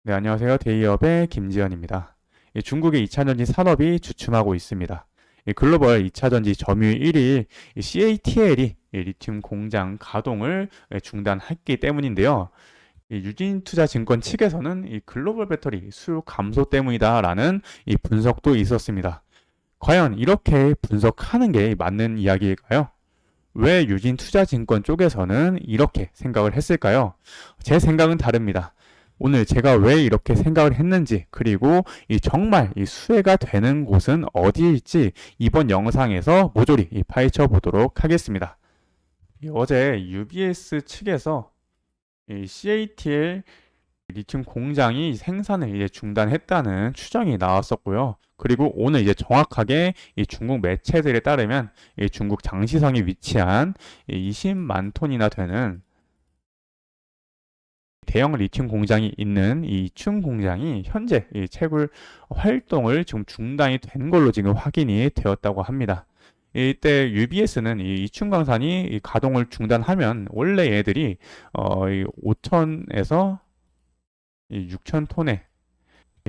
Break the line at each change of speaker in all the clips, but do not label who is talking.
네, 안녕하세요. 데이업의 김지현입니다. 중국의 2차전지 산업이 주춤하고 있습니다. 글로벌 2차전지 점유율 1위 CATL이 리튬 공장 가동을 중단했기 때문인데요. 유진투자증권 측에서는 이 글로벌 배터리 수요 감소 때문이다라는 이 분석도 있었습니다. 과연 이렇게 분석하는 게 맞는 이야기일까요? 왜 유진투자증권 쪽에서는 이렇게 생각을 했을까요? 제 생각은 다릅니다. 오늘 제가 왜 이렇게 생각을 했는지, 그리고 정말 이 수혜가 되는 곳은 어디일지 이번 영상에서 모조리 파헤쳐 보도록 하겠습니다. 어제 UBS 측에서 CATL 리튬 공장이 생산을 중단했다는 추정이 나왔었고요. 그리고 오늘 정확하게 이 중국 매체들에 따르면 이 중국 장시성에 위치한 20만 톤이나 되는 대형 리튬 공장이 있는 이 이춘 공장이 현재 이 채굴 활동을 지금 중단이 된 걸로 지금 확인이 되었다고 합니다. 이때 UBS는 이 이춘 광산이 이 가동을 중단하면 원래 얘들이 5천에서 6천 톤의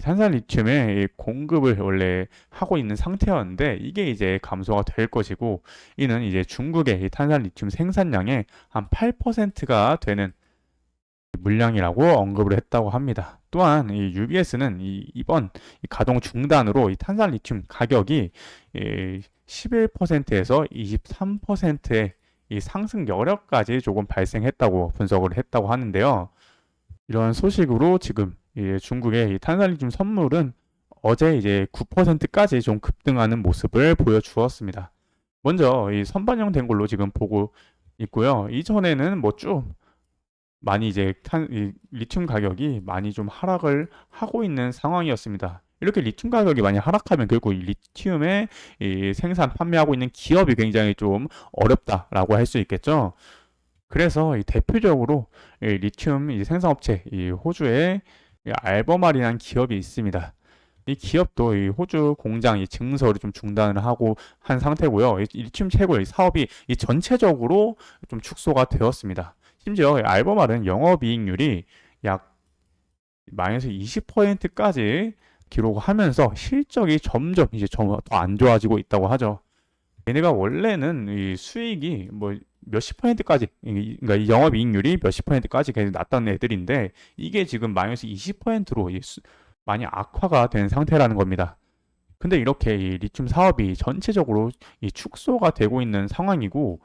탄산 리튬의 공급을 원래 하고 있는 상태였는데 이게 이제 감소가 될 것이고, 이는 이제 중국의 탄산 리튬 생산량의 한 8%가 되는 물량이라고 언급을 했다고 합니다. 또한 이 UBS는 이번 가동 중단으로 이 탄산 리튬 가격이 11%에서 23%의 이 상승 여력까지 조금 발생했다고 분석을 했다고 하는데요. 이런 소식으로 지금 중국의 이 탄산 리튬 선물은 어제 이제 9%까지 좀 급등하는 모습을 보여주었습니다. 먼저 이 선반영된 걸로 지금 보고 있고요. 이전에는 쭉 많이 이 리튬 가격이 많이 좀 하락을 하고 있는 상황이었습니다. 이렇게 리튬 가격이 많이 하락하면 결국 이 리튬의 이 생산 판매하고 있는 기업이 굉장히 좀 어렵다라고 할 수 있겠죠. 그래서 이 대표적으로 이 리튬 이 생산업체 이 호주에 이 알버말이라는 기업이 있습니다. 이 기업도 이 호주 공장 이 증설을 좀 중단을 하고 한 상태고요. 이 리튬 채굴 이 사업이 이 전체적으로 좀 축소가 되었습니다. 심지어 알버말은 영업이익률이 약 마이너스 20%까지 기록하면서 실적이 점점 더 안 좋아지고 있다고 하죠. 얘네가 원래는 이 수익이 뭐 몇십 퍼센트까지, 그러니까 이 영업이익률이 몇십 퍼센트까지 계속 났던 애들인데 이게 지금 마이너스 20%로 많이 악화가 된 상태라는 겁니다. 근데 이렇게 이 리튬 사업이 전체적으로 이 축소가 되고 있는 상황이고,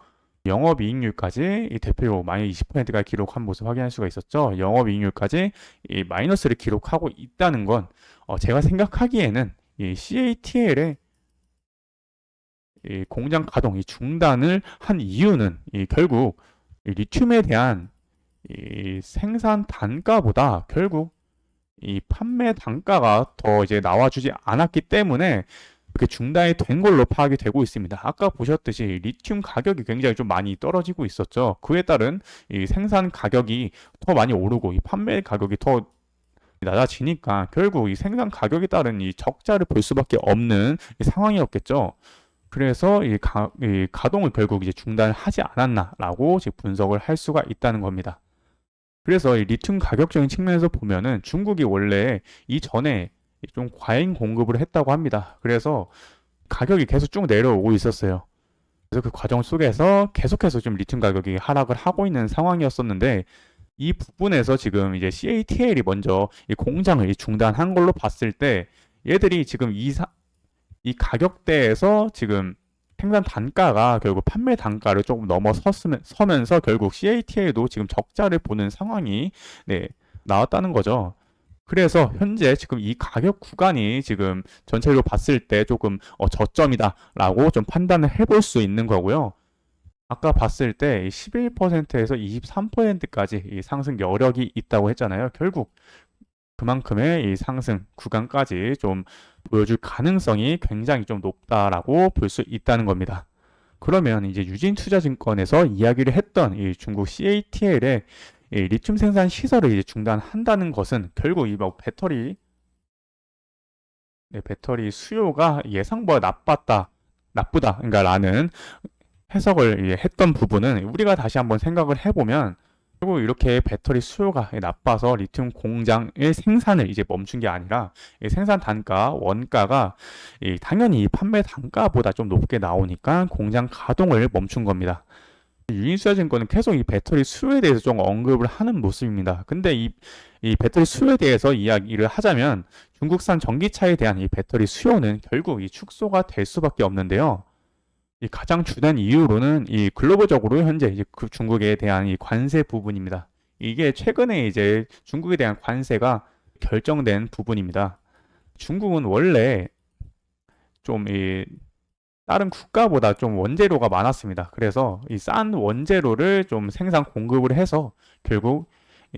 영업이익률까지 이 대표로 마이너스 20%가 기록한 모습 확인할 수가 있었죠. 영업이익률까지 이 마이너스를 기록하고 있다는 건 제가 생각하기에는 이 CATL의 이 공장 가동 이 중단을 한 이유는 결국 이 리튬에 대한 이 생산 단가보다 결국 이 판매 단가가 더 나와주지 않았기 때문에 이렇게 중단이 된 걸로 파악이 되고 있습니다. 아까 보셨듯이 리튬 가격이 굉장히 좀 많이 떨어지고 있었죠. 그에 따른 이 생산 가격이 더 많이 오르고 이 판매 가격이 더 낮아지니까 결국 이 생산 가격에 따른 이 적자를 볼 수밖에 없는 이 상황이었겠죠. 그래서 이 가동을 결국 중단하지 않았나라고 지금 분석을 할 수가 있다는 겁니다. 그래서 이 리튬 가격적인 측면에서 보면은 중국이 원래 이전에 좀 과잉 공급을 했다고 합니다. 그래서 가격이 계속 쭉 내려오고 있었어요. 그래서 그 과정 속에서 계속해서 좀 리튬 가격이 하락을 하고 있는 상황이었었는데, 이 부분에서 지금 CATL이 먼저 이 공장을 중단한 걸로 봤을 때 얘들이 지금 이 가격대에서 지금 생산 단가가 결국 판매 단가를 조금 넘어서면서 결국 CATL도 지금 적자를 보는 상황이 나왔다는 거죠. 그래서 현재 지금 이 가격 구간이 지금 전체적으로 봤을 때 조금 저점이다라고 좀 판단을 해볼 수 있는 거고요. 아까 봤을 때 11%에서 23%까지 이 상승 여력이 있다고 했잖아요. 결국 그만큼의 이 상승 구간까지 좀 보여줄 가능성이 굉장히 좀 높다라고 볼 수 있다는 겁니다. 그러면 유진투자증권에서 이야기를 했던 이 중국 CATL의 이 리튬 생산 시설을 중단한다는 것은 결국 이 배터리 수요가 예상보다 나쁘다, 그러니까 라는 해석을 했던 부분은 우리가 다시 한번 생각을 해보면 그리고 이렇게 배터리 수요가 나빠서 리튬 공장의 생산을 이제 멈춘 게 아니라 이 생산 단가, 원가가 당연히 판매 단가보다 좀 높게 나오니까 공장 가동을 멈춘 겁니다. 유니스와증권은 계속 이 배터리 수요에 대해서 좀 언급을 하는 모습입니다. 근데 이 배터리 수요에 대해서 이야기를 하자면 중국산 전기차에 대한 이 배터리 수요는 결국 이 축소가 될 수밖에 없는데요. 이 가장 주된 이유로는 이 글로벌적으로 현재 이제 그 중국에 대한 이 관세 부분입니다. 이게 최근에 이제 중국에 대한 관세가 결정된 부분입니다. 중국은 원래 좀 다른 국가보다 좀 원재료가 많았습니다. 그래서 이 싼 원재료를 좀 생산 공급을 해서 결국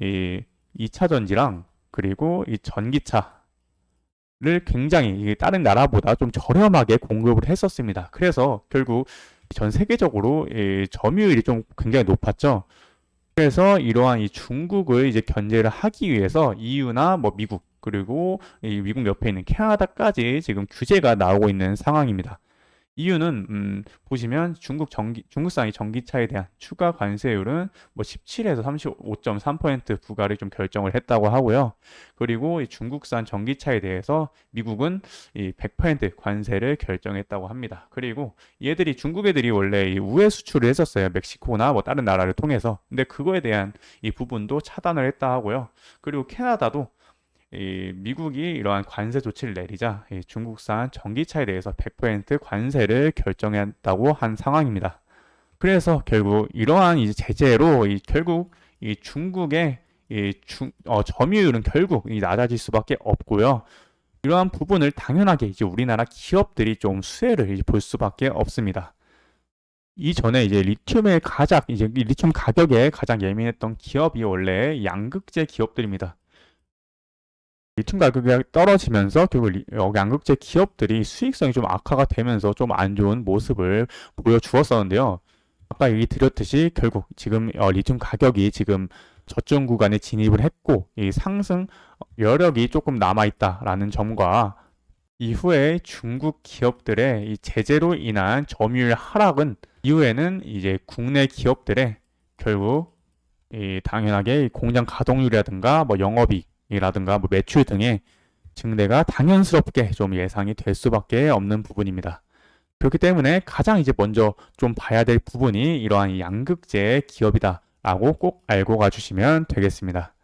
이 2차 전지랑 그리고 이 전기차 를 굉장히 다른 나라보다 좀 저렴하게 공급을 했었습니다. 그래서 결국 전 세계적으로 점유율이 좀 굉장히 높았죠. 그래서 이러한 이 중국을 이제 견제를 하기 위해서 EU나 뭐 미국 그리고 이 미국 옆에 있는 캐나다까지 지금 규제가 나오고 있는 상황입니다. 이유는 보시면 중국산 이 전기차에 대한 추가 관세율은 뭐 17에서 35.3% 부과를 좀 결정을 했다고 하고요. 그리고 이 중국산 전기차에 대해서 미국은 이 100% 관세를 결정했다고 합니다. 그리고 얘들이 중국 애들이 원래 이 우회 수출을 했었어요. 멕시코나 뭐 다른 나라를 통해서. 근데 그거에 대한 이 부분도 차단을 했다 하고요. 그리고 캐나다도 이 미국이 이러한 관세 조치를 내리자 이 중국산 전기차에 대해서 100% 관세를 결정했다고 한 상황입니다. 그래서 결국 이러한 이제 제재로 결국 이 중국의 점유율은 결국 낮아질 수밖에 없고요. 이러한 부분을 당연하게 이제 우리나라 기업들이 좀 수혜를 볼 수밖에 없습니다. 이전에 이제 리튬 가격에 가장 예민했던 기업이 원래 양극재 기업들입니다. 리튬 가격이 떨어지면서 결국 양극재 기업들이 수익성이 좀 악화가 되면서 좀 안 좋은 모습을 보여주었었는데요. 아까 얘기 드렸듯이 결국 지금 리튬 가격이 지금 저점 구간에 진입을 했고 이 상승 여력이 조금 남아있다라는 점과 이후에 중국 기업들의 이 제재로 인한 점유율 하락은 이후에는 이제 국내 기업들의 결국 당연하게 공장 가동률이라든가 뭐 영업이익이라든가 뭐 매출 등의 증대가 당연스럽게 좀 예상이 될 수밖에 없는 부분입니다. 그렇기 때문에 가장 이제 먼저 좀 봐야 될 부분이 이러한 양극재 기업이다라고 꼭 알고 가주시면 되겠습니다.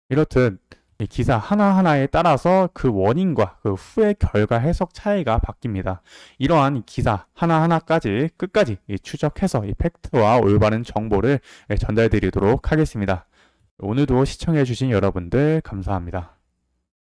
이렇듯 이 기사 하나하나에 따라서 그 원인과 그 후의 결과 해석 차이가 바뀝니다. 이러한 기사 하나하나까지 끝까지 추적해서 이 팩트와 올바른 정보를 전달드리도록 하겠습니다. 오늘도 시청해주신 여러분들 감사합니다.